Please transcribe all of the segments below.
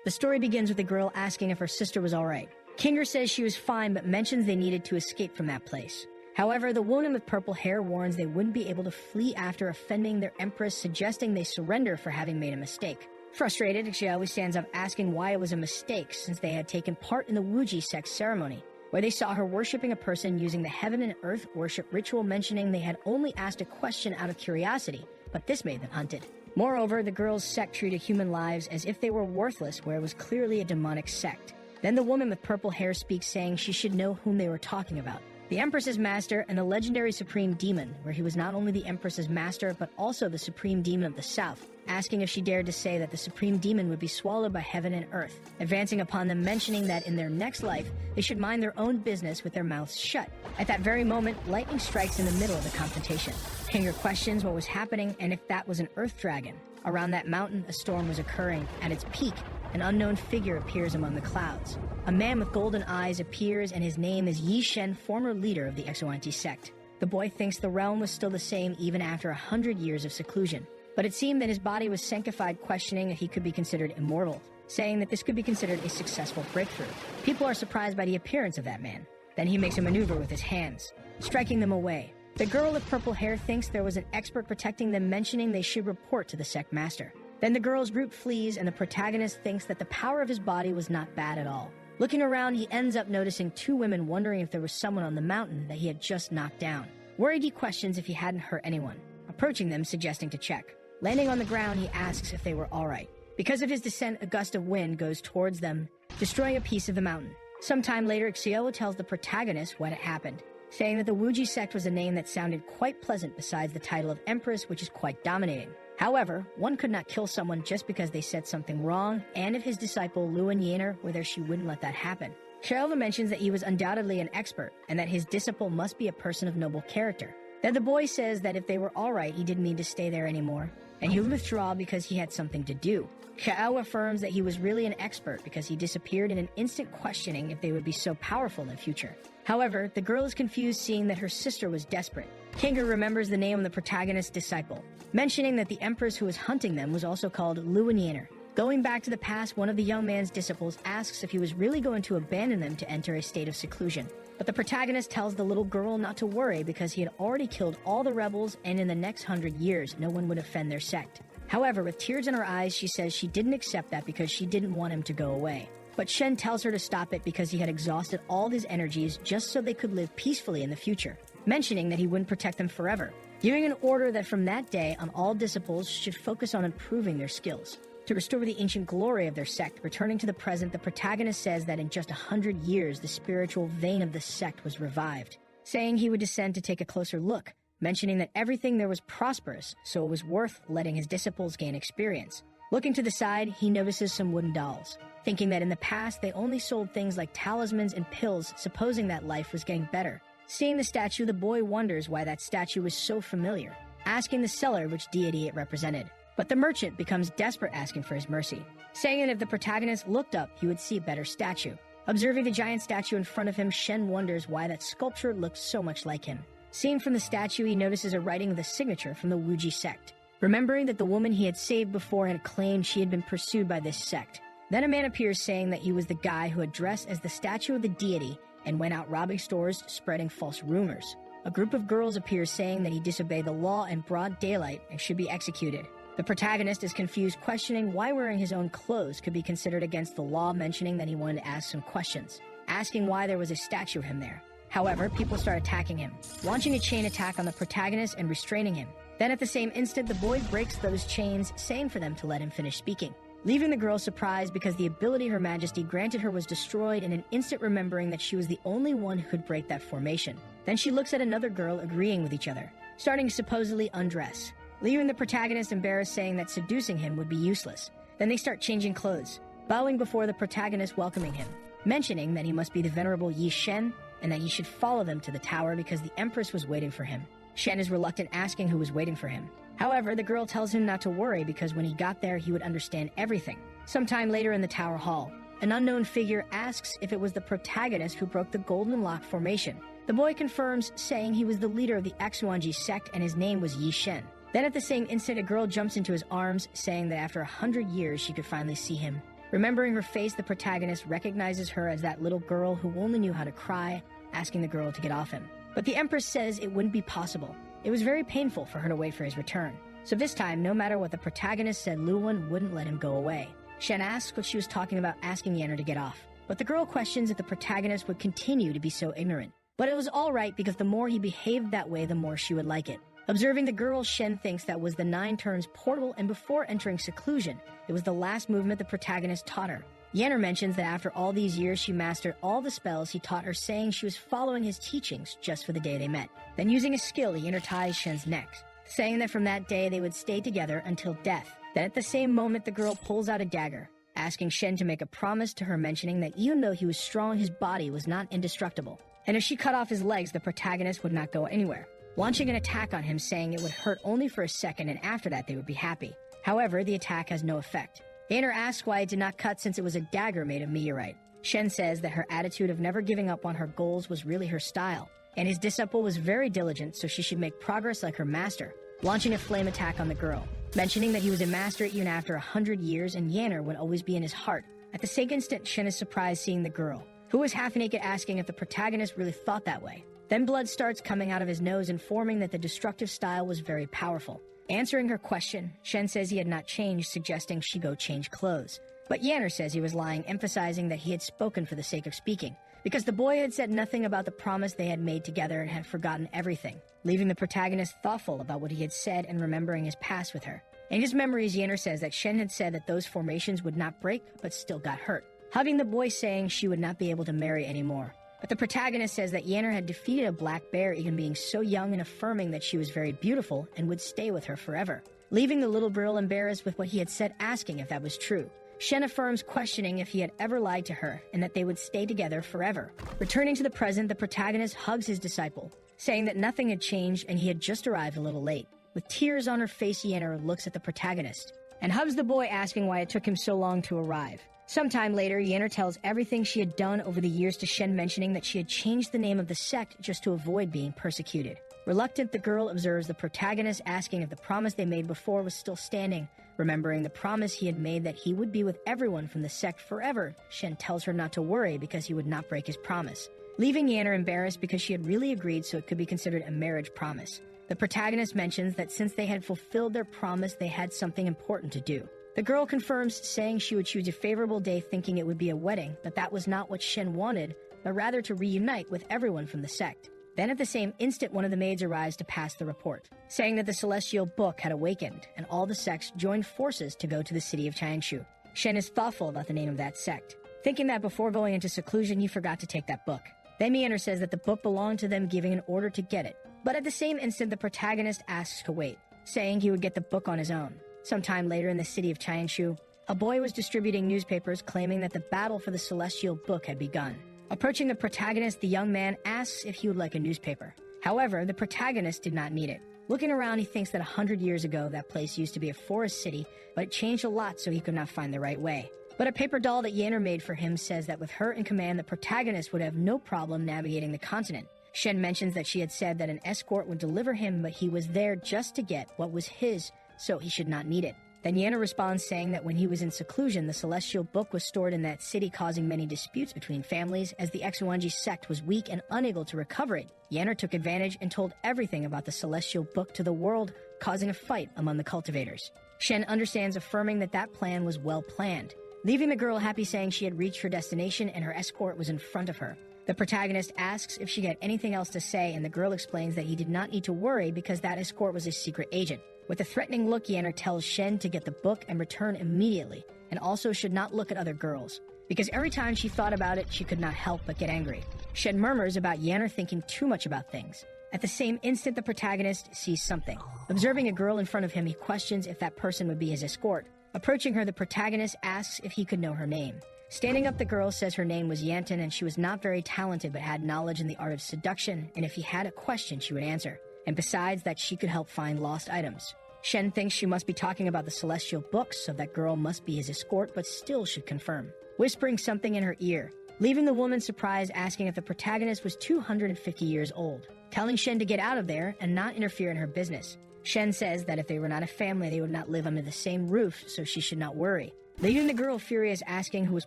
The story begins with the girl asking if her sister was alright. Kinger says she was fine but mentions they needed to escape from that place. However, the woman with purple hair warns they wouldn't be able to flee after offending their empress, suggesting they surrender for having made a mistake. Frustrated, Yahello stands up asking why it was a mistake since they had taken part in the Xuanji Sect ceremony, where they saw her worshipping a person using the heaven and earth worship ritual, mentioning they had only asked a question out of curiosity, but this made them hunted. Moreover, the girl's sect treated human lives as if they were worthless, where it was clearly a demonic sect. Then the woman with purple hair speaks, saying she should know whom they were talking about. The Empress's master and the legendary supreme demon, where he was not only the Empress's master but also the supreme demon of the south, asking if she dared to say that the supreme demon would be swallowed by heaven and earth, advancing upon them, mentioning that in their next life they should mind their own business with their mouths shut. At that very moment, lightning strikes in the middle of the confrontation. Kinger questions what was happening and if that was an earth dragon. Around that mountain, a storm was occurring. At its peak, an unknown figure appears among the clouds. A man with golden eyes appears, and his name is Yi Shen, former leader of the Xuanji Sect. The boy thinks the realm was still the same even after 100 years of seclusion, but it seemed that his body was sanctified, questioning if he could be considered immortal, saying that this could be considered a successful breakthrough. People are surprised by the appearance of that man. Then he makes a maneuver with his hands, striking them away. The girl with purple hair thinks there was an expert protecting them, mentioning they should report to the sect master. Then the girl's group flees, and the protagonist thinks that the power of his body was not bad at all. Looking around, he ends up noticing two women, wondering if there was someone on the mountain that he had just knocked down. Worried, he questions if he hadn't hurt anyone, approaching them, suggesting to check. Landing on the ground, he asks if they were alright. Because of his descent, a gust of wind goes towards them, destroying a piece of the mountain. Sometime later, Yahello tells the protagonist what had happened, saying that the Xuanji Sect was a name that sounded quite pleasant besides the title of Empress, which is quite dominating. However, one could not kill someone just because they said something wrong, and if his disciple Luan Yener were there, she wouldn't let that happen. Yahello mentions that he was undoubtedly an expert, and that his disciple must be a person of noble character. Then the boy says that if they were alright, he didn't mean to stay there anymore, and he would withdraw because he had something to do. Yahello affirms that he was really an expert because he disappeared in an instant, questioning if they would be so powerful in the future. However, the girl is confused, seeing that her sister was desperate. Kinger remembers the name of the protagonist's disciple, mentioning that the empress who was hunting them was also called Luan Yener. Going back to the past, one of the young man's disciples asks if he was really going to abandon them to enter a state of seclusion. But the protagonist tells the little girl not to worry because he had already killed all the rebels, and in the next 100 years, no one would offend their sect. However, with tears in her eyes, she says she didn't accept that because she didn't want him to go away. But Shen tells her to stop it because he had exhausted all his energies just so they could live peacefully in the future, mentioning that he wouldn't protect them forever, giving an order that from that day on all disciples should focus on improving their skills. To restore the ancient glory of their sect, returning to the present, the protagonist says that in just 100 years, the spiritual vein of the sect was revived, saying he would descend to take a closer look, mentioning that everything there was prosperous, so it was worth letting his disciples gain experience. Looking to the side, he notices some wooden dolls, thinking that in the past they only sold things like talismans and pills, supposing that life was getting better. Seeing the statue, the boy wonders why that statue was so familiar, asking the seller which deity it represented. But the merchant becomes desperate, asking for his mercy, saying that if the protagonist looked up, he would see a better statue. Observing the giant statue in front of him, Shen wonders why that sculpture looked so much like him. Seen from the statue, he notices a writing with a signature from the Xuanji Sect, remembering that the woman he had saved before had claimed she had been pursued by this sect. Then a man appears, saying that he was the guy who had dressed as the statue of the deity and went out robbing stores, spreading false rumors. A group of girls appears, saying that he disobeyed the law in broad daylight and should be executed. The protagonist is confused, questioning why wearing his own clothes could be considered against the law, mentioning that he wanted to ask some questions, asking why there was a statue of him there. However, people start attacking him, launching a chain attack on the protagonist and restraining him. Then at the same instant, the boy breaks those chains, saying for them to let him finish speaking, leaving the girl surprised because the ability Her Majesty granted her was destroyed, in an instant remembering that she was the only one who could break that formation. Then she looks at another girl, agreeing with each other, starting to supposedly undress, leaving the protagonist embarrassed, saying that seducing him would be useless. Then they start changing clothes, bowing before the protagonist, welcoming him, mentioning that he must be the venerable Yi Shen and that he should follow them to the tower because the Empress was waiting for him. Shen is reluctant, asking who was waiting for him. However, the girl tells him not to worry because when he got there, he would understand everything. Sometime later in the tower hall, an unknown figure asks if it was the protagonist who broke the golden lock formation. The boy confirms, saying he was the leader of the Xuanji Sect and his name was Yi Shen. Then at the same instant, a girl jumps into his arms, saying that after 100 years she could finally see him, Remembering her face, the protagonist recognizes her as that little girl who only knew how to cry, asking the girl to get off him. But the Empress says it wouldn't be possible. It was very painful for her to wait for his return. So this time, no matter what the protagonist said, Luwon wouldn't let him go away. Shen asks what she was talking about asking Yanner to get off. But the girl questions if the protagonist would continue to be so ignorant. But it was all right because the more he behaved that way, the more she would like it. Observing the girl, Shen thinks that was the 9 turns portal, and before entering seclusion, it was the last movement the protagonist taught her. Yanner mentions that after all these years, she mastered all the spells he taught her, saying she was following his teachings just for the day they met. Then using a skill, he interties Shen's neck, saying that from that day they would stay together until death. Then at the same moment, the girl pulls out a dagger, asking Shen to make a promise to her, mentioning that even though he was strong, his body was not indestructible. And if she cut off his legs, the protagonist would not go anywhere, launching an attack on him, saying it would hurt only for a second and after that they would be happy. However, the attack has no effect. Yanner asks why it did not cut since it was a dagger made of meteorite. Shen says that her attitude of never giving up on her goals was really her style, and his disciple was very diligent, so she should make progress like her master, launching a flame attack on the girl, mentioning that he was a master even after 100 years and Yanner would always be in his heart. At the same instant, Shen is surprised seeing the girl, who was half naked, asking if the protagonist really thought that way. Then blood starts coming out of his nose, informing that the destructive style was very powerful. Answering her question, Shen says he had not changed, suggesting she go change clothes. But Yanner says he was lying, emphasizing that he had spoken for the sake of speaking, because the boy had said nothing about the promise they had made together and had forgotten everything, leaving the protagonist thoughtful about what he had said and remembering his past with her. In his memories, Yanner says that Shen had said that those formations would not break, but still got hurt, hugging the boy, saying she would not be able to marry anymore. But the protagonist says that Yanner had defeated a black bear even being so young, and affirming that she was very beautiful and would stay with her forever, leaving the little girl embarrassed with what he had said, asking if that was true. Shen affirms, questioning if he had ever lied to her and that they would stay together forever. Returning to the present, the protagonist hugs his disciple, saying that nothing had changed and he had just arrived a little late. With tears on her face, Yanner looks at the protagonist and hugs the boy, asking why it took him so long to arrive. Sometime later, Yanner tells everything she had done over the years to Shen, mentioning that she had changed the name of the sect just to avoid being persecuted. Reluctant, the girl observes the protagonist, asking if the promise they made before was still standing. Remembering the promise he had made that he would be with everyone from the sect forever, Shen tells her not to worry because he would not break his promise, leaving Yanner embarrassed because she had really agreed, so it could be considered a marriage promise. The protagonist mentions that since they had fulfilled their promise, they had something important to do. The girl confirms, saying she would choose a favorable day, thinking it would be a wedding, but that was not what Shen wanted, but rather to reunite with everyone from the sect. Then at the same instant, one of the maids arrives to pass the report, saying that the celestial book had awakened, and all the sects joined forces to go to the city of Changshu. Shen is thoughtful about the name of that sect, thinking that before going into seclusion, he forgot to take that book. Then Yanner says that the book belonged to them, giving an order to get it. But at the same instant, the protagonist asks to wait, saying he would get the book on his own. Sometime later in the city of Changshu, a boy was distributing newspapers, claiming that the battle for the celestial book had begun. Approaching the protagonist, the young man asks if he would like a newspaper. However, the protagonist did not need it. Looking around, he thinks that 100 years ago, that place used to be a forest city, but it changed a lot, so he could not find the right way. But a paper doll that Yanner made for him says that with her in command, the protagonist would have no problem navigating the continent. Shen mentions that she had said that an escort would deliver him, but he was there just to get what was his, so he should not need it. Then Yanner responds, saying that when he was in seclusion, the celestial book was stored in that city, causing many disputes between families, as the Xuanji Sect was weak and unable to recover it. Yanner took advantage and told everything about the celestial book to the world, causing a fight among the cultivators. Shen understands, affirming that that plan was well planned, leaving the girl happy, saying she had reached her destination and her escort was in front of her. The protagonist asks if she had anything else to say, and the girl explains that he did not need to worry because that escort was a secret agent. With a threatening look, Yanner tells Shen to get the book and return immediately, and also should not look at other girls, because every time she thought about it, she could not help but get angry. Shen murmurs about Yanner thinking too much about things. At the same instant, the protagonist sees something. Observing a girl in front of him, he questions if that person would be his escort. Approaching her, the protagonist asks if he could know her name. Standing up, the girl says her name was Yanton, and she was not very talented but had knowledge in the art of seduction, and if he had a question, she would answer. And besides that, she could help find lost items. Shen thinks she must be talking about the celestial books, so that girl must be his escort, but still should confirm, whispering something in her ear, leaving the woman surprised, asking if the protagonist was 250 years old, telling Shen to get out of there and not interfere in her business. Shen says that if they were not a family, they would not live under the same roof, so she should not worry. leaving the girl furious, asking who was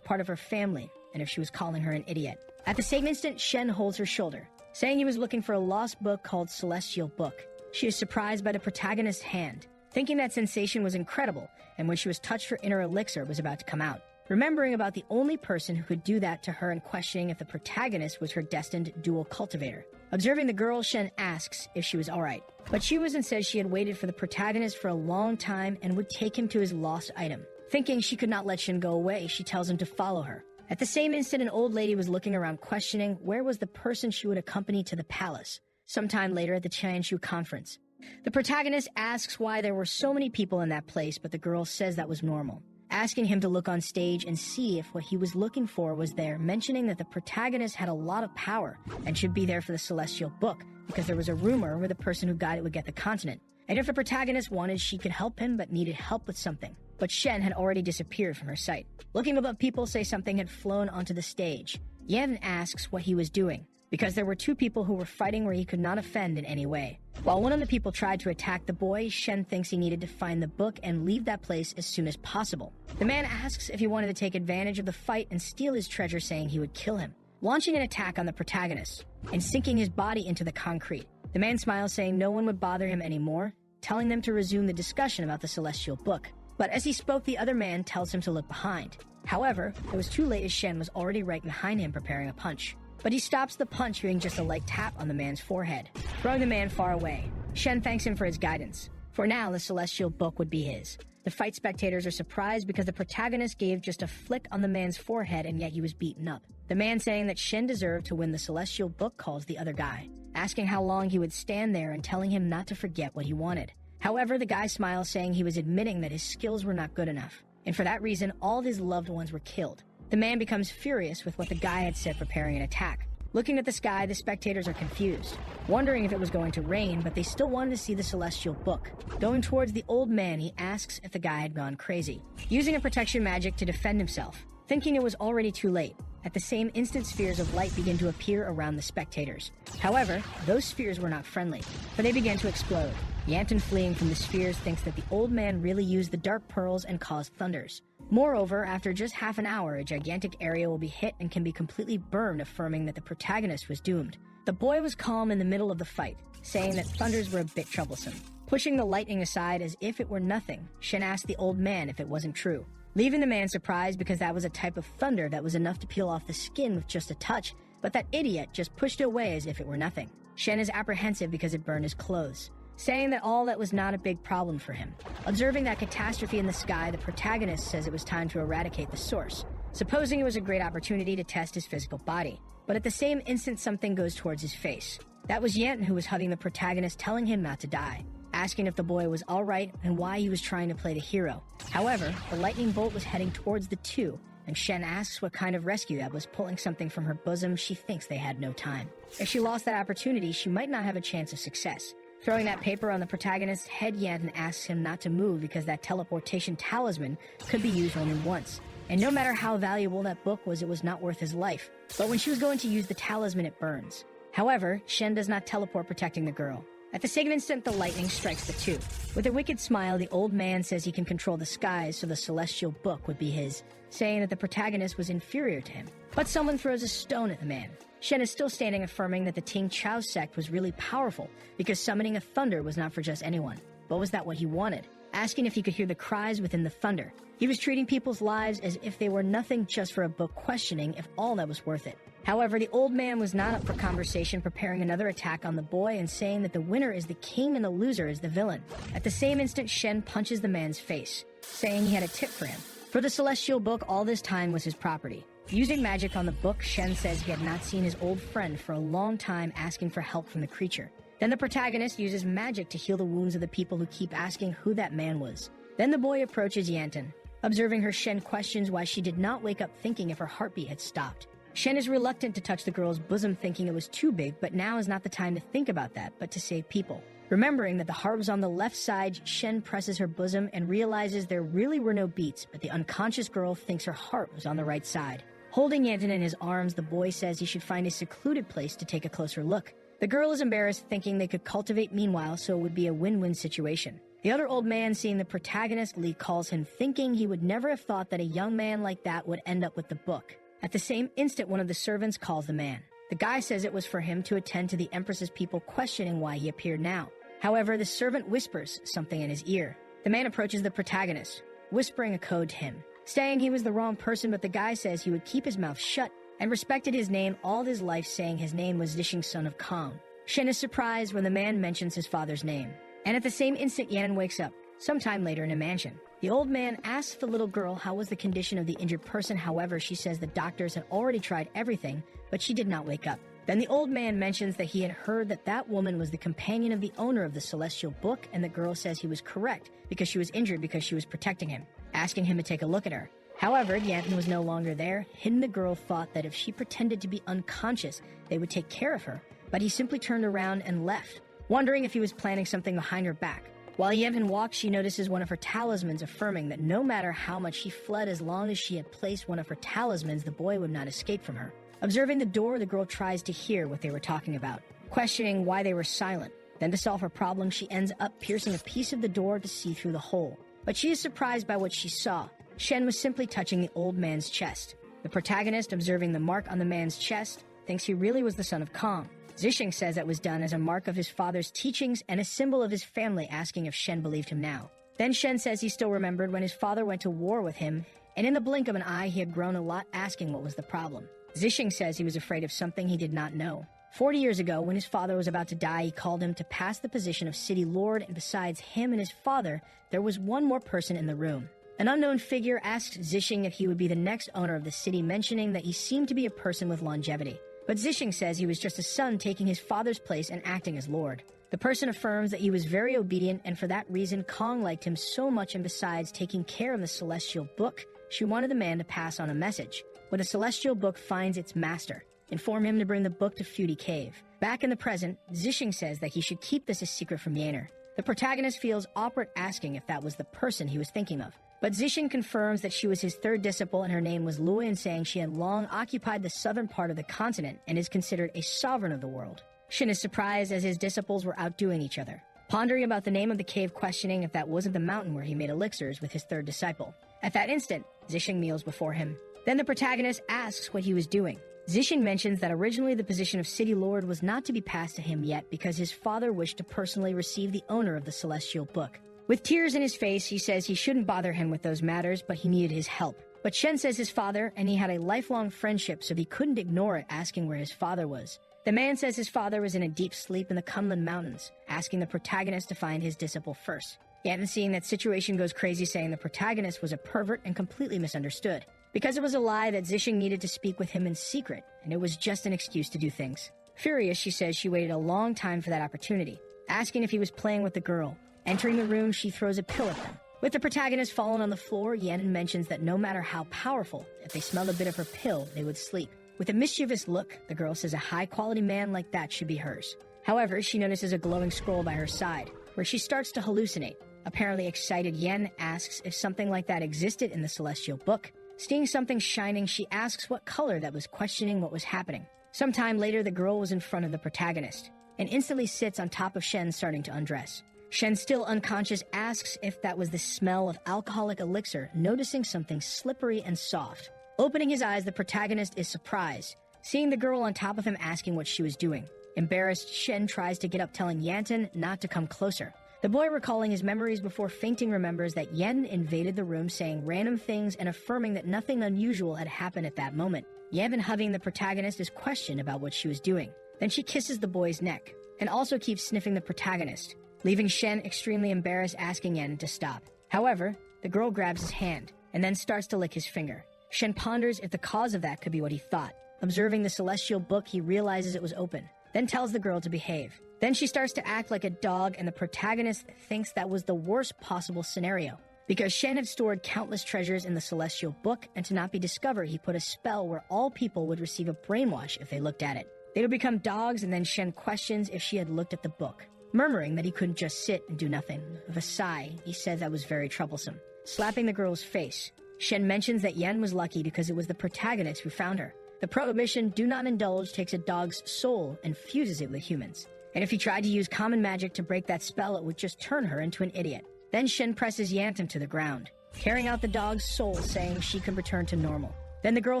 part of her family and if she was calling her an idiot. At the same instant, Shen holds her shoulder, saying he was looking for a lost book called Celestial Book. She is surprised by the protagonist's hand, thinking that sensation was incredible, and when she was touched, her inner elixir was about to come out. Remembering about the only person who could do that to her and questioning if the protagonist was her destined dual cultivator. Observing the girl, Shen asks if she was alright, but she was and says she had waited for the protagonist for a long time and would take him to his lost item. Thinking she could not let Shen go away, she tells him to follow her. At the same instant, an old lady was looking around questioning where was the person she would accompany to the palace, sometime later at the Chanshu conference. The protagonist asks why there were so many people in that place, but the girl says that was normal, asking him to look on stage and see if what he was looking for was there, mentioning that the protagonist had a lot of power and should be there for the Celestial Book because there was a rumor where the person who got it would get the continent. And if the protagonist wanted, she could help him but needed help with something. But Shen had already disappeared from her sight. Looking above, people say something had flown onto the stage. Yan asks what he was doing, because there were two people who were fighting where he could not offend in any way. While one of the people tried to attack the boy, Shen thinks he needed to find the book and leave that place as soon as possible. The man asks if he wanted to take advantage of the fight and steal his treasure, saying he would kill him, launching an attack on the protagonist and sinking his body into the concrete. The man smiles, saying no one would bother him anymore, telling them to resume the discussion about the Celestial Book. But as he spoke, the other man tells him to look behind. However, it was too late as Shen was already right behind him preparing a punch. But he stops the punch, hearing just a light tap on the man's forehead, throwing the man far away. Shen thanks him for his guidance. For now, the Celestial Book would be his. The fight spectators are surprised because the protagonist gave just a flick on the man's forehead and yet he was beaten up. The man saying that Shen deserved to win the Celestial Book calls the other guy, asking how long he would stand there and telling him not to forget what he wanted. However, the guy smiles, saying he was admitting that his skills were not good enough, and for that reason, all of his loved ones were killed. The man becomes furious with what the guy had said, preparing an attack. Looking at the sky, the spectators are confused, wondering if it was going to rain, but they still wanted to see the Celestial Book. Going towards the old man, he asks if the guy had gone crazy, using a protection magic to defend himself, thinking it was already too late. At the same instant, spheres of light begin to appear around the spectators. However, those spheres were not friendly, for they began to explode. Yanton, fleeing from the spheres, thinks that the old man really used the dark pearls and caused thunders. Moreover, after just half an hour, a gigantic area will be hit and can be completely burned, affirming that the protagonist was doomed. The boy was calm in the middle of the fight, saying that thunders were a bit troublesome. Pushing the lightning aside as if it were nothing, Shen asked the old man if it wasn't true, leaving the man surprised because that was a type of thunder that was enough to peel off the skin with just a touch, but that idiot just pushed it away as if it were nothing. Shen is apprehensive because it burned his clothes, saying that all that was not a big problem for him. Observing that catastrophe in the sky, the protagonist says it was time to eradicate the source, supposing it was a great opportunity to test his physical body. But at the same instant, something goes towards his face. That was Yanton, who was hugging the protagonist, telling him not to die, asking if the boy was alright and why he was trying to play the hero. However, the lightning bolt was heading towards the two, and Shen asks what kind of rescue that was. Pulling something from her bosom, she thinks they had no time. If she lost that opportunity, she might not have a chance of success. Throwing that paper on the protagonist's head, Yanton asks him not to move because that teleportation talisman could be used only once. And no matter how valuable that book was, it was not worth his life. But when she was going to use the talisman, it burns. However, Shen does not teleport, protecting the girl. At the same instant, the lightning strikes the two. With a wicked smile, the old man says he can control the skies, so the Celestial Book would be his, saying that the protagonist was inferior to him. But someone throws a stone at the man. Shen is still standing, affirming that the Xuanji Sect was really powerful because summoning a thunder was not for just anyone. But was that what he wanted? Asking if he could hear the cries within the thunder. He was treating people's lives as if they were nothing just for a book, questioning if all that was worth it. However, the old man was not up for conversation, preparing another attack on the boy and saying that the winner is the king and the loser is the villain. At the same instant, Shen punches the man's face, saying he had a tip for him. For the Celestial Book, all this time was his property. Using magic on the book, Shen says he had not seen his old friend for a long time, asking for help from the creature. Then the protagonist uses magic to heal the wounds of the people who keep asking who that man was. Then the boy approaches Yanton. Observing her, Shen questions why she did not wake up, thinking if her heartbeat had stopped. Shen is reluctant to touch the girl's bosom, thinking it was too big, but now is not the time to think about that, but to save people. Remembering that the heart was on the left side, Shen presses her bosom and realizes there really were no beats, but the unconscious girl thinks her heart was on the right side. Holding Yanton in his arms, the boy says he should find a secluded place to take a closer look. The girl is embarrassed, thinking they could cultivate meanwhile, so it would be a win-win situation. The other old man, seeing the protagonist, calls him, thinking he would never have thought that a young man like that would end up with the book. At the same instant, one of the servants calls the man. The guy says it was for him to attend to the Empress's people questioning why he appeared now. However, the servant whispers something in his ear. The man approaches the protagonist, whispering a code to him, saying he was the wrong person, but the guy says he would keep his mouth shut and respected his name all his life, saying his name was Zixing, son of Kong. Shen is surprised when the man mentions his father's name. And at the same instant, Yan wakes up, sometime later in a mansion. The old man asks the little girl how was the condition of the injured person. However, she says the doctors had already tried everything, but she did not wake up. Then the old man mentions that he had heard that that woman was the companion of the owner of the Celestial Book, and the girl says he was correct because she was injured because she was protecting him, asking him to take a look at her. However, Yanton was no longer there. Hidden, the girl thought that if she pretended to be unconscious, they would take care of her, but he simply turned around and left, wondering if he was planning something behind her back. While Yevon walks, she notices one of her talismans, affirming that no matter how much she fled, as long as she had placed one of her talismans, the boy would not escape from her. Observing the door, the girl tries to hear what they were talking about, questioning why they were silent. Then to solve her problem, she ends up piercing a piece of the door to see through the hole. But she is surprised by what she saw. Shen was simply touching the old man's chest. The protagonist, observing the mark on the man's chest, thinks he really was the son of Kong. Zixing says that was done as a mark of his father's teachings and a symbol of his family, asking if Shen believed him now. Then Shen says he still remembered when his father went to war with him, and in the blink of an eye he had grown a lot, asking what was the problem. Zixing says he was afraid of something he did not know. 40 years ago, when his father was about to die, he called him to pass the position of city lord, and besides him and his father, there was one more person in the room. An unknown figure asked Zixing if he would be the next owner of the city, mentioning that he seemed to be a person with longevity. But Zixing says he was just a son taking his father's place and acting as lord. The person affirms that he was very obedient, and for that reason Kong liked him so much, and besides taking care of the Celestial Book, she wanted the man to pass on a message. When the Celestial Book finds its master, inform him to bring the book to Futy Cave. Back in the present, Zixing says that he should keep this a secret from Yaner. The protagonist feels awkward asking if that was the person he was thinking of. But Zixing confirms that she was his third disciple and her name was Luoyan, saying she had long occupied the southern part of the continent and is considered a sovereign of the world. Shin is surprised as his disciples were outdoing each other, pondering about the name of the cave, questioning if that wasn't the mountain where he made elixirs with his third disciple. At that instant, Zixing kneels before him. Then the protagonist asks what he was doing. Zixing mentions that originally the position of City Lord was not to be passed to him yet because his father wished to personally receive the owner of the Celestial Book. With tears in his face, he says he shouldn't bother him with those matters, but he needed his help. But Shen says his father, and he had a lifelong friendship, so he couldn't ignore it, asking where his father was. The man says his father was in a deep sleep in the Kunlun Mountains, asking the protagonist to find his disciple first. Yet, seeing that situation goes crazy, saying the protagonist was a pervert and completely misunderstood, because it was a lie that Zixing needed to speak with him in secret, and it was just an excuse to do things. Furious, she says she waited a long time for that opportunity, asking if he was playing with the girl. Entering the room, she throws a pill at them. With the protagonist fallen on the floor, Yanon mentions that no matter how powerful, if they smelled a bit of her pill, they would sleep. With a mischievous look, the girl says a high-quality man like that should be hers. However, she notices a glowing scroll by her side, where she starts to hallucinate. Apparently excited, Yen asks if something like that existed in the Celestial Book. Seeing something shining, she asks what color that was, questioning what was happening. Sometime later, the girl was in front of the protagonist, and instantly sits on top of Shen, starting to undress. Shen, still unconscious, asks if that was the smell of alcoholic elixir, noticing something slippery and soft. Opening his eyes, the protagonist is surprised, seeing the girl on top of him, asking what she was doing. Embarrassed, Shen tries to get up, telling Yanton not to come closer. The boy, recalling his memories before fainting, remembers that Yen invaded the room, saying random things and affirming that nothing unusual had happened at that moment. Yevon, hugging the protagonist, is questioned about what she was doing. Then she kisses the boy's neck, and also keeps sniffing the protagonist, leaving Shen extremely embarrassed, asking Yen to stop. However, the girl grabs his hand, and then starts to lick his finger. Shen ponders if the cause of that could be what he thought. Observing the Celestial Book, he realizes it was open, then tells the girl to behave. Then she starts to act like a dog, and the protagonist thinks that was the worst possible scenario. Because Shen had stored countless treasures in the Celestial Book, and to not be discovered, he put a spell where all people would receive a brainwash if they looked at it. They would become dogs, and then Shen questions if she had looked at the book, murmuring that he couldn't just sit and do nothing. With a sigh, he said that was very troublesome. Slapping the girl's face, Shen mentions that Yen was lucky because it was the protagonist who found her. The prohibition, do not indulge, takes a dog's soul and fuses it with humans. And if he tried to use common magic to break that spell, it would just turn her into an idiot. Then Shen presses Yanton to the ground, carrying out the dog's soul, saying she could return to normal. Then the girl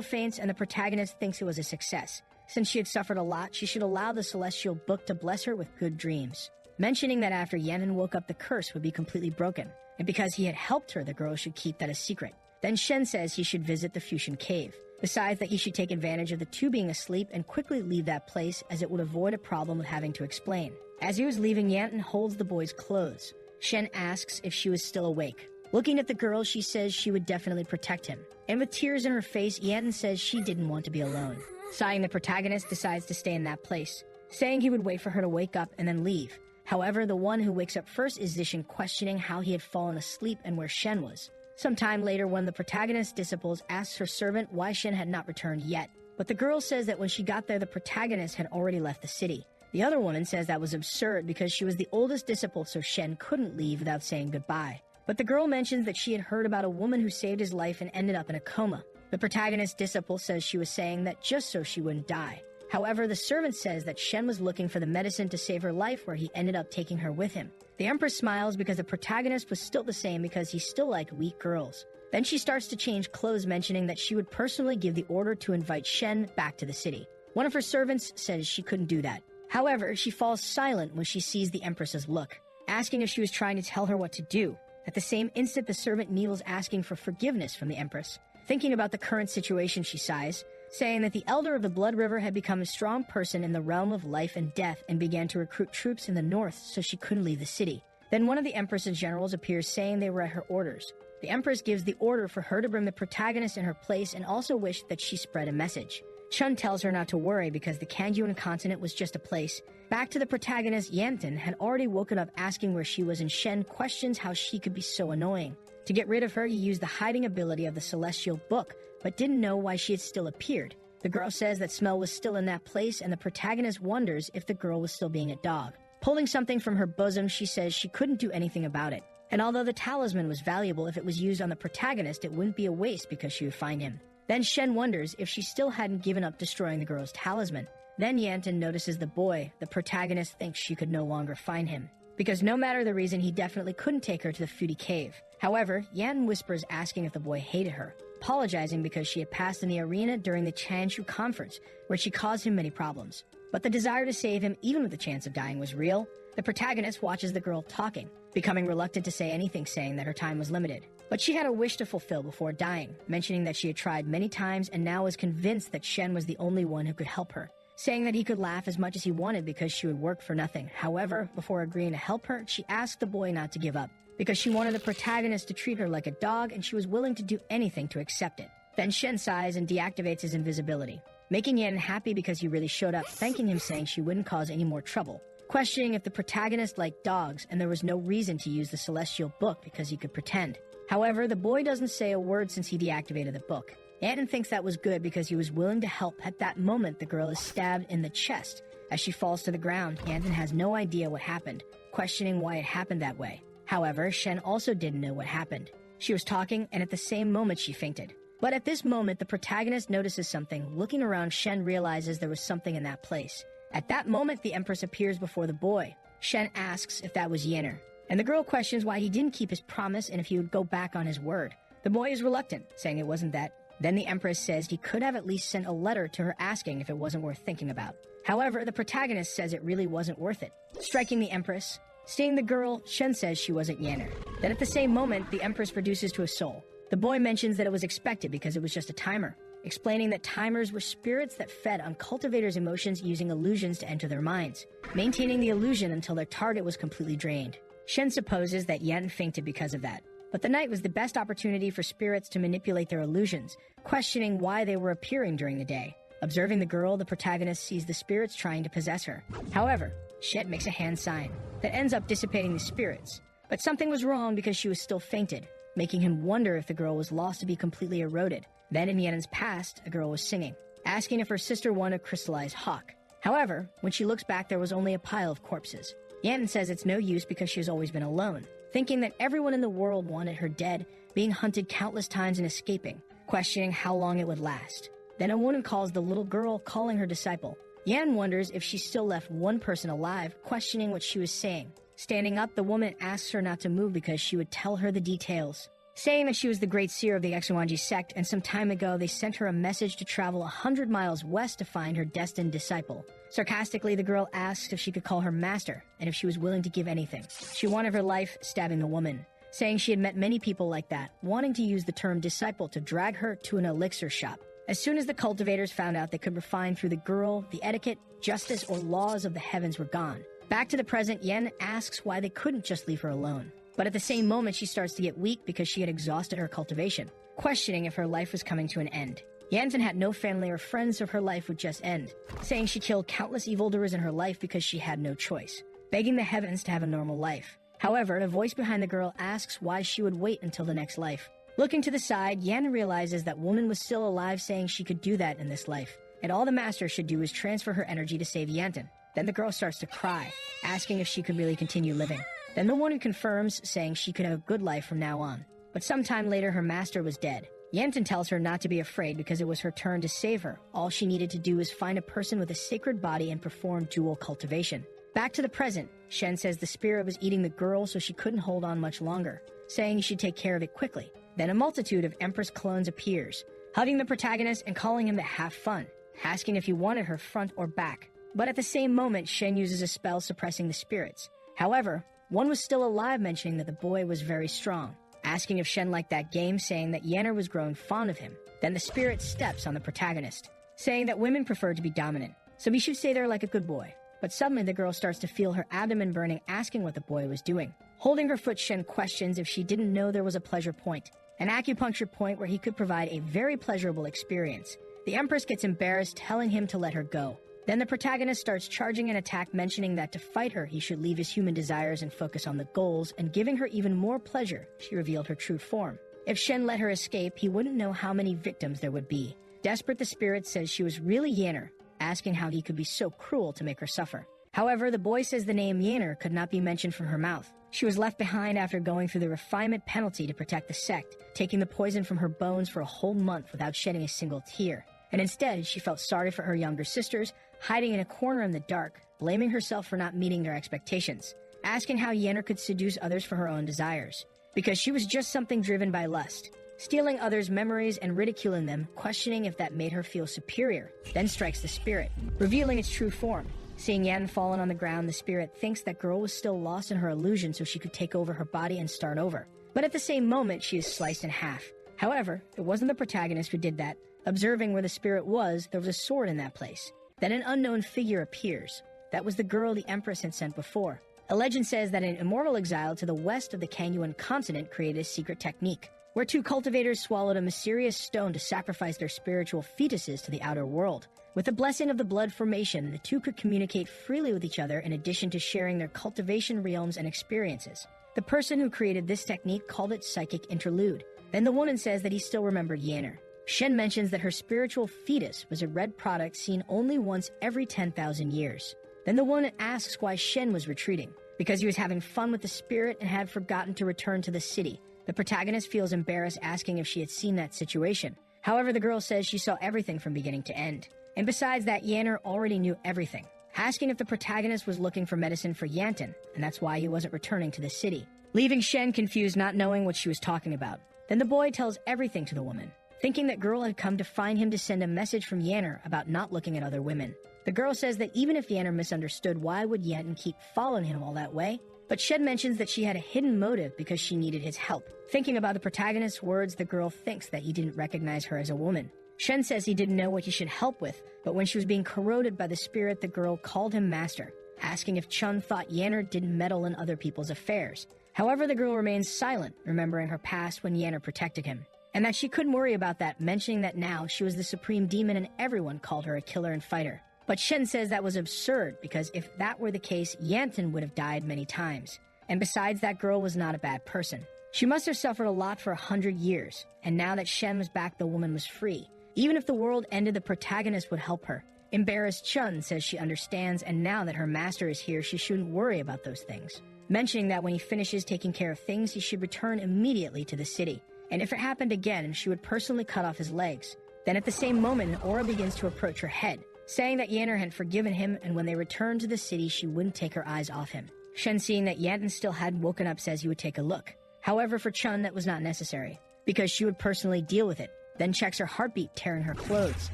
faints and the protagonist thinks it was a success. Since she had suffered a lot, she should allow the celestial book to bless her with good dreams, mentioning that after Yanton woke up, the curse would be completely broken, and because he had helped her, the girl should keep that a secret. Then Shen says he should visit the Fusion Cave, besides that he should take advantage of the two being asleep and quickly leave that place, as it would avoid a problem of having to explain. As he was leaving, Yanton holds the boy's clothes. Shen asks if she was still awake. Looking at the girl, she says she would definitely protect him. And with tears in her face, Yanton says she didn't want to be alone. Sighing, the protagonist decides to stay in that place, saying he would wait for her to wake up and then leave. However, the one who wakes up first is Zishan, questioning how he had fallen asleep and where Shen was. Sometime later, one of the protagonist's disciples asks her servant why Shen had not returned yet, but the girl says that when she got there, the protagonist had already left the city. The other woman says that was absurd because she was the oldest disciple, so Shen couldn't leave without saying goodbye. But the girl mentions that she had heard about a woman who saved his life and ended up in a coma. The protagonist's disciple says she was saying that just so she wouldn't die. However, the servant says that Shen was looking for the medicine to save her life, where he ended up taking her with him. The Empress smiles because the protagonist was still the same because he still liked weak girls. Then she starts to change clothes, mentioning that she would personally give the order to invite Shen back to the city. One of her servants says she couldn't do that. However, she falls silent when she sees the Empress's look, asking if she was trying to tell her what to do. At the same instant, the servant kneels, asking for forgiveness from the Empress. Thinking about the current situation, she sighs, saying that the Elder of the Blood River had become a strong person in the realm of life and death and began to recruit troops in the north, so she couldn't leave the city. Then one of the Empress's generals appears, saying they were at her orders. The Empress gives the order for her to bring the protagonist in her place and also wished that she spread a message. Chun tells her not to worry because the Kangyuan continent was just a place. Back to the protagonist, Yanton had already woken up asking where she was, and Shen questions how she could be so annoying. To get rid of her, he used the hiding ability of the celestial book, but didn't know why she had still appeared. The girl says that Smell was still in that place, and the protagonist wonders if the girl was still being a dog. Pulling something from her bosom, she says she couldn't do anything about it. And although the talisman was valuable, if it was used on the protagonist, it wouldn't be a waste because she would find him. Then Shen wonders if she still hadn't given up destroying the girl's talisman. Then Yanton notices the boy. The protagonist thinks she could no longer find him, because no matter the reason, he definitely couldn't take her to the Fudy Cave. However, Yanton whispers, asking if the boy hated her, apologizing because she had passed in the arena during the Chanshu conference, where she caused him many problems. But the desire to save him, even with the chance of dying, was real. The protagonist watches the girl talking, becoming reluctant to say anything, saying that her time was limited. But she had a wish to fulfill before dying, mentioning that she had tried many times and now was convinced that Shen was the only one who could help her, saying that he could laugh as much as he wanted because she would work for nothing. However, before agreeing to help her, she asked the boy not to give up, because she wanted the protagonist to treat her like a dog and she was willing to do anything to accept it. Then Shen sighs and deactivates his invisibility, making Yanton happy because he really showed up, thanking him, saying she wouldn't cause any more trouble, questioning if the protagonist liked dogs, and there was no reason to use the celestial book because he could pretend. However, the boy doesn't say a word since he deactivated the book. Yanton thinks that was good because he was willing to help. At that moment, the girl is stabbed in the chest. As she falls to the ground, Yanton has no idea what happened, questioning why it happened that way. However, Shen also didn't know what happened. She was talking, and at the same moment she fainted. But at this moment, the protagonist notices something. Looking around, Shen realizes there was something in that place. At that moment, the Empress appears before the boy. Shen asks if that was Yanner, and the girl questions why he didn't keep his promise and if he would go back on his word. The boy is reluctant, saying it wasn't that. Then the Empress says he could have at least sent a letter to her asking if it wasn't worth thinking about. However, the protagonist says it really wasn't worth it, striking the Empress. Seeing the girl, Shen says she wasn't Yanner. Then at the same moment, the Empress reduces to a soul. The boy mentions that it was expected because it was just a timer, explaining that timers were spirits that fed on cultivators' emotions using illusions to enter their minds, maintaining the illusion until their target was completely drained. Shen supposes that Yanton fainted because of that. But the night was the best opportunity for spirits to manipulate their illusions, questioning why they were appearing during the day. Observing the girl, the protagonist sees the spirits trying to possess her. However, Shet makes a hand sign that ends up dissipating the spirits. But something was wrong because she was still fainted, making him wonder if the girl was lost to be completely eroded. Then in Yanton's past, a girl was singing, asking if her sister wanted a crystallized hawk. However, when she looks back, there was only a pile of corpses. Yanton says it's no use because she has always been alone, thinking that everyone in the world wanted her dead, being hunted countless times and escaping, questioning how long it would last. Then a woman calls the little girl, calling her disciple. Yan wonders if she still left one person alive, questioning what she was saying. Standing up, the woman asks her not to move because she would tell her the details, saying that she was the great seer of the Xuanji Sect, and some time ago they sent her a message to travel 100 miles west to find her destined disciple. Sarcastically, the girl asks if she could call her master, and if she was willing to give anything. She wanted her life, stabbing the woman, saying she had met many people like that, wanting to use the term disciple to drag her to an elixir shop. As soon as the cultivators found out they could refine through the girl, the etiquette, justice, or laws of the heavens were gone. Back to the present, Yen asks why they couldn't just leave her alone. But at the same moment, she starts to get weak because she had exhausted her cultivation, questioning if her life was coming to an end. Yanfen had no family or friends, so her life would just end, saying she killed countless evildoers in her life because she had no choice, begging the heavens to have a normal life. However, a voice behind the girl asks why she would wait until the next life. Looking to the side, Yan realizes that woman was still alive, saying she could do that in this life, and all the master should do is transfer her energy to save Yanten. Then the girl starts to cry, asking if she could really continue living. Then the woman confirms, saying she could have a good life from now on. But sometime later, her master was dead. Yanten tells her not to be afraid because it was her turn to save her. All she needed to do was find a person with a sacred body and perform dual cultivation. Back to the present, Shen says the spirit was eating the girl, so she couldn't hold on much longer, saying he should take care of it quickly. Then a multitude of Empress clones appears, hugging the protagonist and calling him to have fun, asking if he wanted her front or back. But at the same moment, Shen uses a spell suppressing the spirits. However, one was still alive, mentioning that the boy was very strong, asking if Shen liked that game, saying that Yanner was growing fond of him. Then the spirit steps on the protagonist, saying that women prefer to be dominant, so he should stay there like a good boy. But suddenly the girl starts to feel her abdomen burning, asking what the boy was doing. Holding her foot, Shen questions if she didn't know there was a pleasure point, an acupuncture point where he could provide a very pleasurable experience. The Empress gets embarrassed, telling him to let her go. Then the protagonist starts charging an attack, mentioning that to fight her, he should leave his human desires and focus on the goals, and giving her even more pleasure, she revealed her true form. If Shen let her escape, he wouldn't know how many victims there would be. Desperate, the spirit says she was really Yanner, asking how he could be so cruel to make her suffer. However, the boy says the name Yanner could not be mentioned from her mouth. She was left behind after going through the refinement penalty to protect the sect, taking the poison from her bones for a whole month without shedding a single tear. And instead, she felt sorry for her younger sisters, hiding in a corner in the dark, blaming herself for not meeting their expectations, asking how Yanner could seduce others for her own desires, because she was just something driven by lust, stealing others' memories and ridiculing them, questioning if that made her feel superior. Then strikes the spirit, revealing its true form. Seeing Yan fallen on the ground, the spirit thinks that girl was still lost in her illusion, so she could take over her body and start over. But at the same moment, she is sliced in half. However, it wasn't the protagonist who did that. Observing where the spirit was, there was a sword in that place. Then an unknown figure appears. That was the girl the Empress had sent before. A legend says that an immortal exile to the west of the Kanyuan continent created a secret technique, where two cultivators swallowed a mysterious stone to sacrifice their spiritual fetuses to the outer world. With the blessing of the blood formation, the two could communicate freely with each other in addition to sharing their cultivation realms and experiences. The person who created this technique called it psychic interlude. Then the woman says that he still remembered Yanner. Shen mentions that her spiritual fetus was a red product seen only once every 10,000 years. Then the woman asks why Shen was retreating, because he was having fun with the spirit and had forgotten to return to the city. The protagonist feels embarrassed, asking if she had seen that situation. However, the girl says she saw everything from beginning to end. And besides that, Yanner already knew everything, asking if the protagonist was looking for medicine for Yanten, and that's why he wasn't returning to the city, leaving Shen confused, not knowing what she was talking about. Then the boy tells everything to the woman, thinking that girl had come to find him to send a message from Yanner about not looking at other women. The girl says that even if Yanner misunderstood, why would Yanten keep following him all that way? But Shen mentions that she had a hidden motive because she needed his help. Thinking about the protagonist's words, the girl thinks that he didn't recognize her as a woman. Shen says he didn't know what he should help with, but when she was being corroded by the spirit, the girl called him master, asking if Chun thought Yanner didn't meddle in other people's affairs. However, the girl remains silent, remembering her past when Yanner protected him, and that she couldn't worry about that, mentioning that now she was the supreme demon and everyone called her a killer and fighter. But Shen says that was absurd, because if that were the case, Yanten would have died many times. And besides, that girl was not a bad person. She must have suffered a lot for 100 years, and now that Shen was back, the woman was free. Even if the world ended, the protagonist would help her. Embarrassed, Chun says she understands, and now that her master is here, she shouldn't worry about those things, mentioning that when he finishes taking care of things, he should return immediately to the city. And if it happened again, she would personally cut off his legs. Then at the same moment, an aura begins to approach her head, saying that Yanner had forgiven him, and when they returned to the city, she wouldn't take her eyes off him. Shen, seeing that Yanton still hadn't woken up, says he would take a look. However, for Chun, that was not necessary, because she would personally deal with it, then checks her heartbeat, tearing her clothes.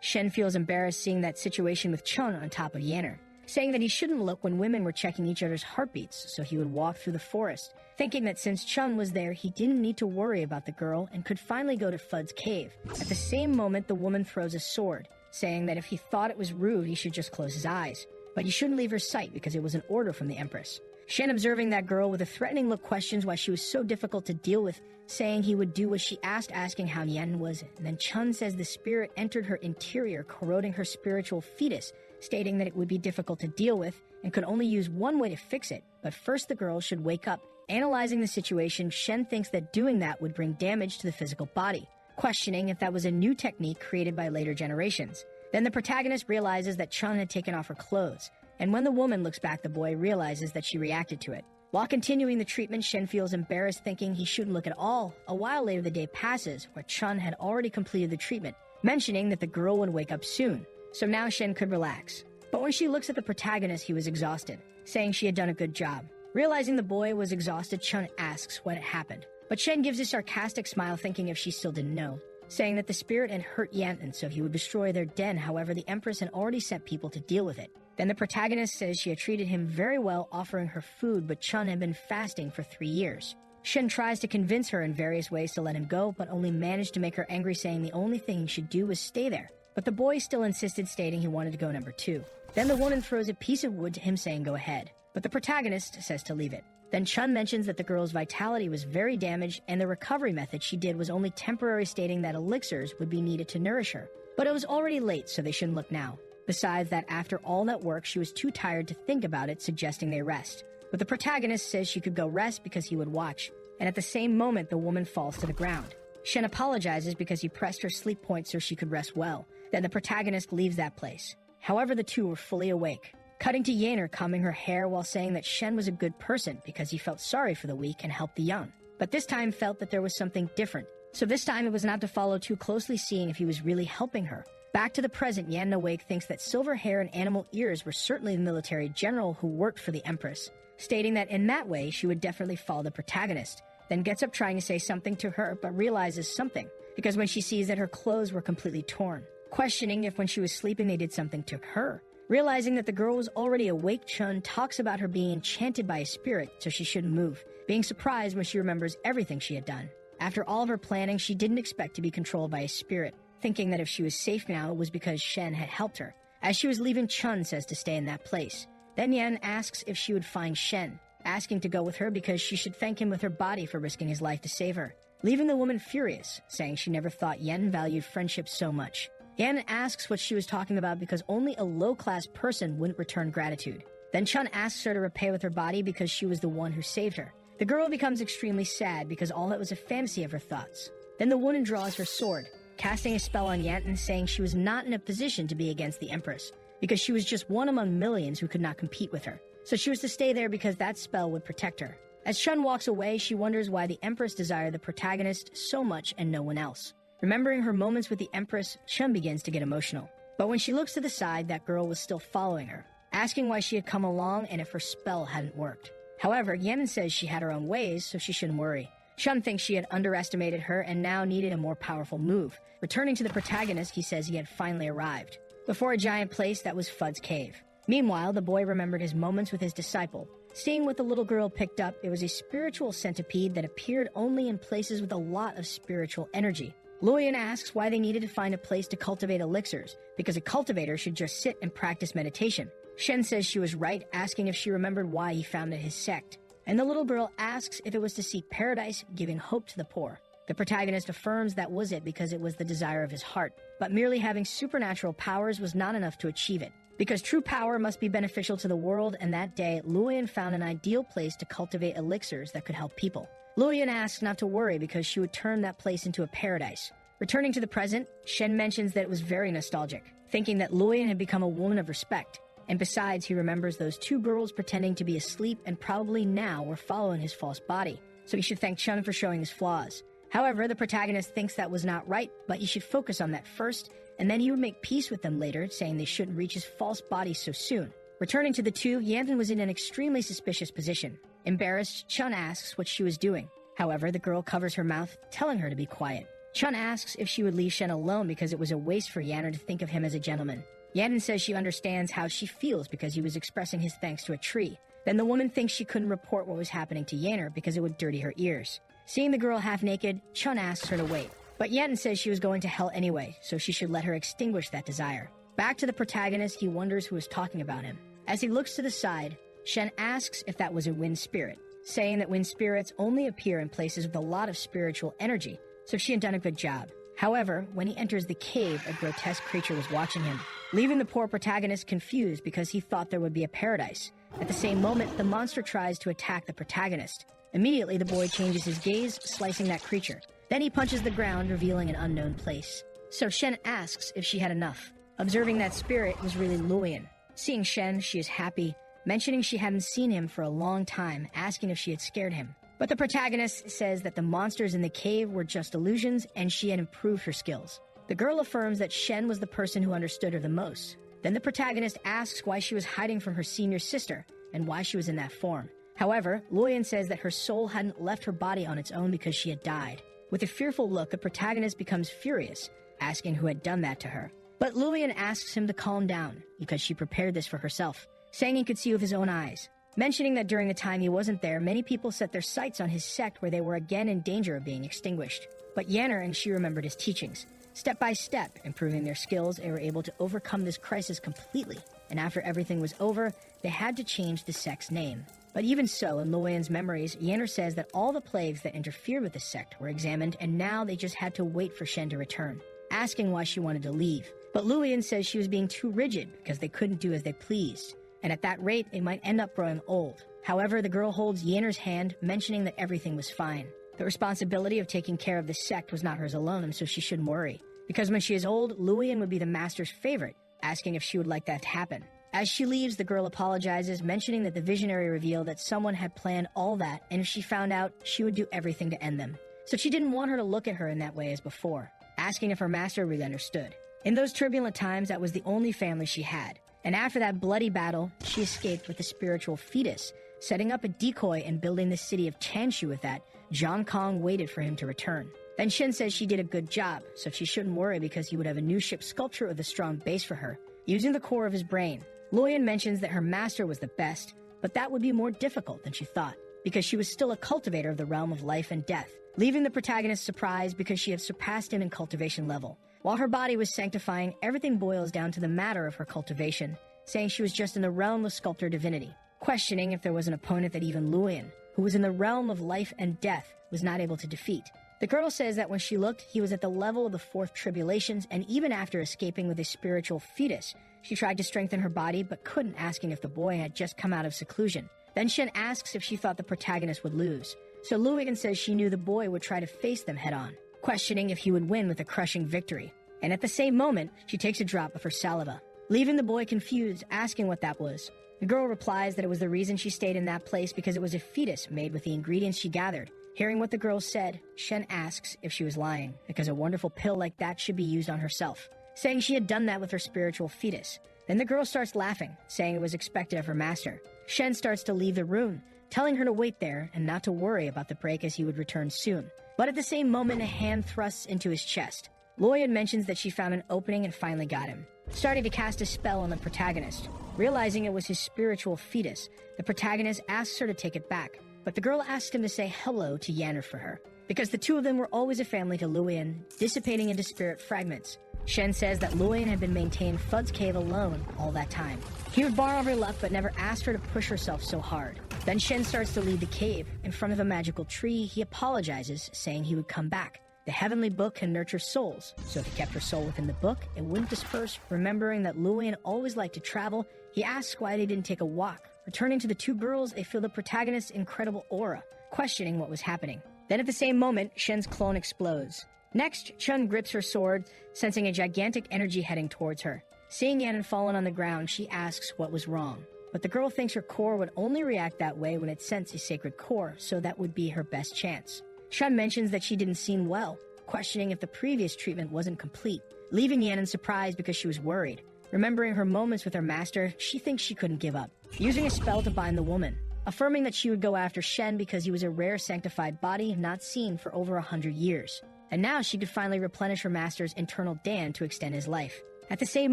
Shen feels embarrassed seeing that situation with Chun on top of Yanner, saying that he shouldn't look when women were checking each other's heartbeats, so he would walk through the forest, thinking that since Chun was there, he didn't need to worry about the girl and could finally go to Fudd's cave. At the same moment, the woman throws a sword, saying that if he thought it was rude, he should just close his eyes, but he shouldn't leave her sight because it was an order from the Empress. Shen, observing that girl with a threatening look, questions why she was so difficult to deal with, saying he would do what she asked, asking how Yan was. And then Chun says the spirit entered her interior, corroding her spiritual fetus, stating that it would be difficult to deal with and could only use one way to fix it, but first the girl should wake up. Analyzing the situation, Shen thinks that doing that would bring damage to the physical body, questioning if that was a new technique created by later generations. Then the protagonist realizes that Chun had taken off her clothes, and when the woman looks back, the boy realizes that she reacted to it. While continuing the treatment, Shen feels embarrassed, thinking he shouldn't look at all. A while later, the day passes, where Chun had already completed the treatment, mentioning that the girl would wake up soon, so now Shen could relax. But when she looks at the protagonist, he was exhausted, saying she had done a good job. Realizing the boy was exhausted, Chun asks what had happened, but Shen gives a sarcastic smile, thinking if she still didn't know, saying that the spirit had hurt Yanton, so he would destroy their den. However, the Empress had already sent people to deal with it. Then the protagonist says she had treated him very well, offering her food, but Chun had been fasting for 3 years. Shen tries to convince her in various ways to let him go, but only managed to make her angry, saying the only thing he should do was stay there. But the boy still insisted, stating he wanted to go number 2. Then the woman throws a piece of wood to him, saying go ahead, but the protagonist says to leave it. Then Chun mentions that the girl's vitality was very damaged, and the recovery method she did was only temporary, stating that elixirs would be needed to nourish her. But it was already late, so they shouldn't look now. Besides that, after all that work, she was too tired to think about it, suggesting they rest. But the protagonist says she could go rest because he would watch, and at the same moment, the woman falls to the ground. Shen apologizes because he pressed her sleep point so she could rest well. Then the protagonist leaves that place. However, the two were fully awake, cutting to Yaner combing her hair while saying that Shen was a good person because he felt sorry for the weak and helped the young. But this time felt that there was something different. So this time it was not to follow too closely, seeing if he was really helping her. Back to the present, Yan awake thinks that silver hair and animal ears were certainly the military general who worked for the Empress, stating that in that way she would definitely follow the protagonist. Then gets up trying to say something to her, but realizes something, because when she sees that her clothes were completely torn, questioning if when she was sleeping they did something to her. Realizing that the girl was already awake, Chun talks about her being enchanted by a spirit, so she shouldn't move, being surprised when she remembers everything she had done. After all of her planning, she didn't expect to be controlled by a spirit, thinking that if she was safe now, it was because Shen had helped her. As she was leaving, Chun says to stay in that place. Then Yan asks if she would find Shen, asking to go with her because she should thank him with her body for risking his life to save her, leaving the woman furious, saying she never thought Yan valued friendship so much. Yan asks what she was talking about because only a low-class person wouldn't return gratitude. Then Chun asks her to repay with her body because she was the one who saved her. The girl becomes extremely sad because all that was a fantasy of her thoughts. Then the woman draws her sword, casting a spell on Yanton, saying she was not in a position to be against the Empress, because she was just one among millions who could not compete with her. So she was to stay there because that spell would protect her. As Chun walks away, she wonders why the Empress desired the protagonist so much and no one else. Remembering her moments with the Empress, Chun begins to get emotional. But when she looks to the side, that girl was still following her, asking why she had come along and if her spell hadn't worked. However, Yemen says she had her own ways, so she shouldn't worry. Chun thinks she had underestimated her and now needed a more powerful move. Returning to the protagonist, he says he had finally arrived, before a giant place that was Fudd's cave. Meanwhile, the boy remembered his moments with his disciple. Seeing what the little girl picked up, it was a spiritual centipede that appeared only in places with a lot of spiritual energy. Luoyan asks why they needed to find a place to cultivate elixirs, because a cultivator should just sit and practice meditation. Shen says she was right, asking if she remembered why he founded his sect. And the little girl asks if it was to seek paradise, giving hope to the poor. The protagonist affirms that was it because it was the desire of his heart, but merely having supernatural powers was not enough to achieve it, because true power must be beneficial to the world, and that day, Luoyan found an ideal place to cultivate elixirs that could help people. Luoyan asks not to worry because she would turn that place into a paradise. Returning to the present, Shen mentions that it was very nostalgic, thinking that Luoyan had become a woman of respect. And besides, he remembers those two girls pretending to be asleep and probably now were following his false body, so he should thank Chun for showing his flaws. However, the protagonist thinks that was not right, but he should focus on that first, and then he would make peace with them later, saying they shouldn't reach his false body so soon. Returning to the two, Yanten was in an extremely suspicious position. Embarrassed, Chun asks what she was doing. However, the girl covers her mouth, telling her to be quiet. Chun asks if she would leave Shen alone because it was a waste for Yanner to think of him as a gentleman. Yanten says she understands how she feels because he was expressing his thanks to a tree. Then the woman thinks she couldn't report what was happening to Yanner because it would dirty her ears. Seeing the girl half naked, Chun asks her to wait. But Yanten says she was going to hell anyway, so she should let her extinguish that desire. Back to the protagonist, he wonders who is talking about him. As he looks to the side, Shen asks if that was a wind spirit, saying that wind spirits only appear in places with a lot of spiritual energy, so she had done a good job. However, when he enters the cave, a grotesque creature was watching him, leaving the poor protagonist confused because he thought there would be a paradise. At the same moment, the monster tries to attack the protagonist. Immediately, the boy changes his gaze, slicing that creature. Then he punches the ground, revealing an unknown place. So Shen asks if she had enough. Observing that spirit was really Luoyan. Seeing Shen, she is happy, mentioning she hadn't seen him for a long time, asking if she had scared him. But the protagonist says that the monsters in the cave were just illusions and she had improved her skills. The girl affirms that Shen was the person who understood her the most. Then the protagonist asks why she was hiding from her senior sister and why she was in that form. However, Luoyan says that her soul hadn't left her body on its own because she had died. With a fearful look, the protagonist becomes furious, asking who had done that to her. But Luoyan asks him to calm down because she prepared this for herself, saying he could see with his own eyes. Mentioning that during the time he wasn't there, many people set their sights on his sect where they were again in danger of being extinguished. But Yanner and she remembered his teachings. Step by step, improving their skills, they were able to overcome this crisis completely. And after everything was over, they had to change the sect's name. But even so, in Luoyan's memories, Yanner says that all the plagues that interfered with the sect were examined, and now they just had to wait for Shen to return, asking why she wanted to leave. But Luoyan says she was being too rigid because they couldn't do as they pleased. And at that rate, they might end up growing old. However, the girl holds Yanner's hand, mentioning that everything was fine. The responsibility of taking care of the sect was not hers alone, so she shouldn't worry. Because when she is old, Luoyan would be the master's favorite, asking if she would like that to happen. As she leaves, the girl apologizes, mentioning that the visionary revealed that someone had planned all that, and if she found out, she would do everything to end them. So she didn't want her to look at her in that way as before, asking if her master really understood. In those turbulent times, that was the only family she had. And after that bloody battle, she escaped with the spiritual fetus, setting up a decoy and building the city of Chanshu with that. Zhang Kong waited for him to return. Then Shen says she did a good job, so she shouldn't worry because he would have a new ship sculpture with a strong base for her, using the core of his brain. Luoyan mentions that her master was the best, but that would be more difficult than she thought, because she was still a cultivator of the realm of life and death, leaving the protagonist surprised because she had surpassed him in cultivation level. While her body was sanctifying, everything boils down to the matter of her cultivation, saying she was just in the realm of sculptor divinity, questioning if there was an opponent that even Luoyan, who was in the realm of life and death, was not able to defeat. The girl says that when she looked, he was at the level of the fourth tribulations, and even after escaping with a spiritual fetus, she tried to strengthen her body but couldn't, asking if the boy had just come out of seclusion. Then Shen asks if she thought the protagonist would lose, so Luoyan says she knew the boy would try to face them head-on, questioning if he would win with a crushing victory. And at the same moment, she takes a drop of her saliva, leaving the boy confused, asking what that was. The girl replies that it was the reason she stayed in that place because it was a fetus made with the ingredients she gathered. Hearing what the girl said, Shen asks if she was lying, because a wonderful pill like that should be used on herself, saying she had done that with her spiritual fetus. Then the girl starts laughing, saying it was expected of her master. Shen starts to leave the room, telling her to wait there and not to worry about the break as he would return soon. But at the same moment, a hand thrusts into his chest. Luoyan mentions that she found an opening and finally got him, starting to cast a spell on the protagonist. Realizing it was his spiritual fetus, the protagonist asks her to take it back, but the girl asks him to say hello to Yanner for her, because the two of them were always a family to Luoyan, dissipating into spirit fragments. Shen says that Luoyan had been maintaining Fud's cave alone all that time. He would borrow her luck but never asked her to push herself so hard. Then Shen starts to leave the cave. In front of a magical tree, he apologizes, saying he would come back. The heavenly book can nurture souls, so if he kept her soul within the book, it wouldn't disperse. Remembering that Luoyan always liked to travel, he asks why they didn't take a walk. Returning to the two girls, they feel the protagonist's incredible aura, questioning what was happening. Then at the same moment, Shen's clone explodes. Next, Chun grips her sword, sensing a gigantic energy heading towards her. Seeing Yannon fallen on the ground, she asks what was wrong. But the girl thinks her core would only react that way when it sensed a sacred core, so that would be her best chance. Chun mentions that she didn't seem well, questioning if the previous treatment wasn't complete, leaving Yannon surprised because she was worried. Remembering her moments with her master, she thinks she couldn't give up. Using a spell to bind the woman, affirming that she would go after Shen because he was a rare sanctified body not seen for over 100 years. And now she could finally replenish her master's internal Dan to extend his life. At the same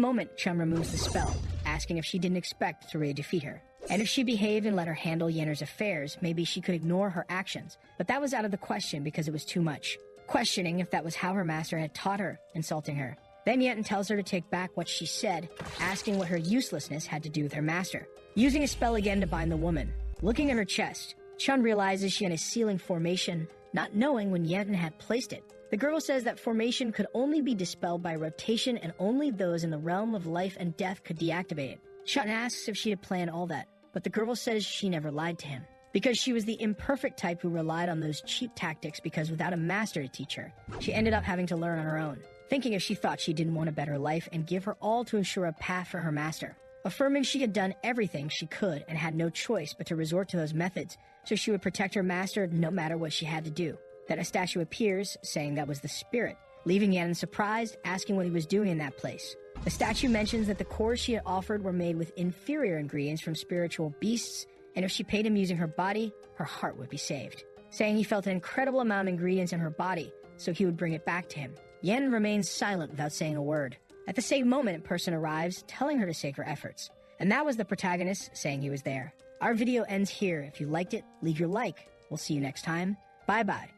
moment, Chun removes the spell, asking if she didn't expect Therese to defeat her. And if she behaved and let her handle Yenner's affairs, maybe she could ignore her actions. But that was out of the question because it was too much. Questioning if that was how her master had taught her, insulting her. Then Yen tells her to take back what she said, asking what her uselessness had to do with her master. Using a spell again to bind the woman. Looking at her chest, Chun realizes she had a sealing formation, not knowing when Yen had placed it. The girl says that formation could only be dispelled by rotation and only those in the realm of life and death could deactivate it. Chun asks if she had planned all that, but the girl says she never lied to him. Because she was the imperfect type who relied on those cheap tactics because without a master to teach her, she ended up having to learn on her own. Thinking if she thought she didn't want a better life and give her all to ensure a path for her master. Affirming she had done everything she could and had no choice but to resort to those methods so she would protect her master no matter what she had to do. Then a statue appears, saying that was the spirit, leaving Yan surprised, asking what he was doing in that place. The statue mentions that the cores she had offered were made with inferior ingredients from spiritual beasts, and if she paid him using her body, her heart would be saved. Saying he felt an incredible amount of ingredients in her body, so he would bring it back to him. Yen remains silent without saying a word. At the same moment, a person arrives, telling her to save her efforts. And that was the protagonist saying he was there. Our video ends here. If you liked it, leave your like. We'll see you next time. Bye-bye.